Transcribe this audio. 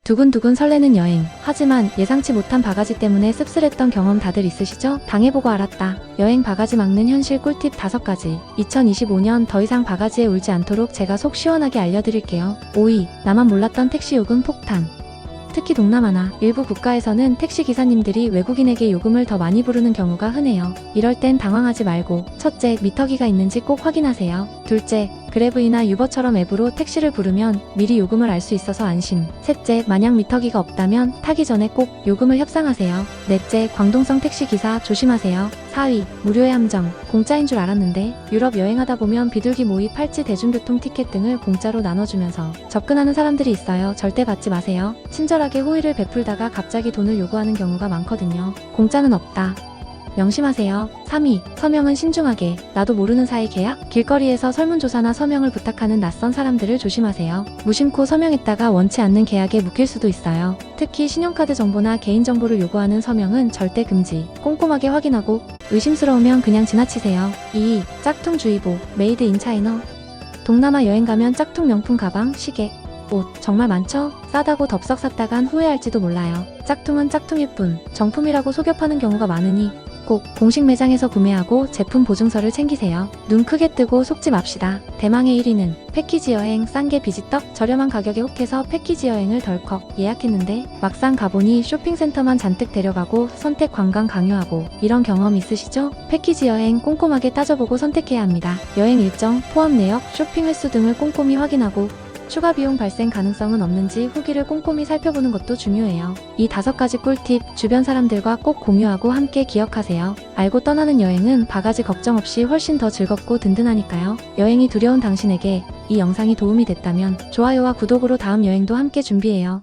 두근두근 설레는 여행. 하지만 예상치 못한 바가지 때문에 씁쓸했던 경험 다들 있으시죠? 당해보고 알았다. 여행 바가지 막는 현실 꿀팁 5가지. 2025년 더 이상 바가지에 울지 않도록 제가 속 시원하게 알려드릴게요. 5위. 나만 몰랐던 택시 요금 폭탄. 특히 동남아나 일부 국가에서는 택시 기사님들이 외국인에게 요금을 더 많이 부르는 경우가 흔해요. 이럴 땐 당황하지 말고 첫째, 미터기가 있는지 꼭 확인하세요. 둘째, 그래브이나 유버처럼 앱으로 택시를 부르면 미리 요금을 알 수 있어서 안심. 셋째, 만약 미터기가 없다면 타기 전에 꼭 요금을 협상하세요. 넷째, 광동성 택시 기사 조심하세요. 4위, 무료의 함정. 공짜인 줄 알았는데 유럽 여행하다 보면 비둘기 모의, 팔찌, 대중교통 티켓 등을 공짜로 나눠주면서 접근하는 사람들이 있어요. 절대 받지 마세요. 친절하게 호의를 베풀다가 갑자기 돈을 요구하는 경우가 많거든요. 공짜는 없다. 명심하세요. 3위, 서명은 신중하게. 나도 모르는 사이 계약? 길거리에서 설문조사나 서명을 부탁하는 낯선 사람들을 조심하세요. 무심코 서명했다가 원치 않는 계약에 묶일 수도 있어요. 특히 신용카드 정보나 개인정보를 요구하는 서명은 절대 금지. 꼼꼼하게 확인하고 의심스러우면 그냥 지나치세요. 2위, 짝퉁주의보. 메이드 인 차이나. 동남아 여행 가면 짝퉁 명품 가방, 시계, 옷 정말 많죠? 싸다고 덥석 샀다간 후회할지도 몰라요. 짝퉁은 짝퉁일 뿐 정품이라고 속여 파는 경우가 많으니 꼭 공식 매장에서 구매하고 제품 보증서를 챙기세요. 눈 크게 뜨고 속지 맙시다. 대망의 1위는 패키지 여행. 싼 게 비지떡. 저렴한 가격에 혹해서 패키지 여행을 덜컥 예약했는데 막상 가보니 쇼핑센터만 잔뜩 데려가고 선택 관광 강요하고. 이런 경험 있으시죠? 패키지 여행 꼼꼼하게 따져보고 선택해야 합니다. 여행 일정, 포함 내역, 쇼핑 횟수 등을 꼼꼼히 확인하고 추가 비용 발생 가능성은 없는지 후기를 꼼꼼히 살펴보는 것도 중요해요. 이 5가지 꿀팁 주변 사람들과 꼭 공유하고 함께 기억하세요. 알고 떠나는 여행은 바가지 걱정 없이 훨씬 더 즐겁고 든든하니까요. 여행이 두려운 당신에게 이 영상이 도움이 됐다면 좋아요와 구독으로 다음 여행도 함께 준비해요.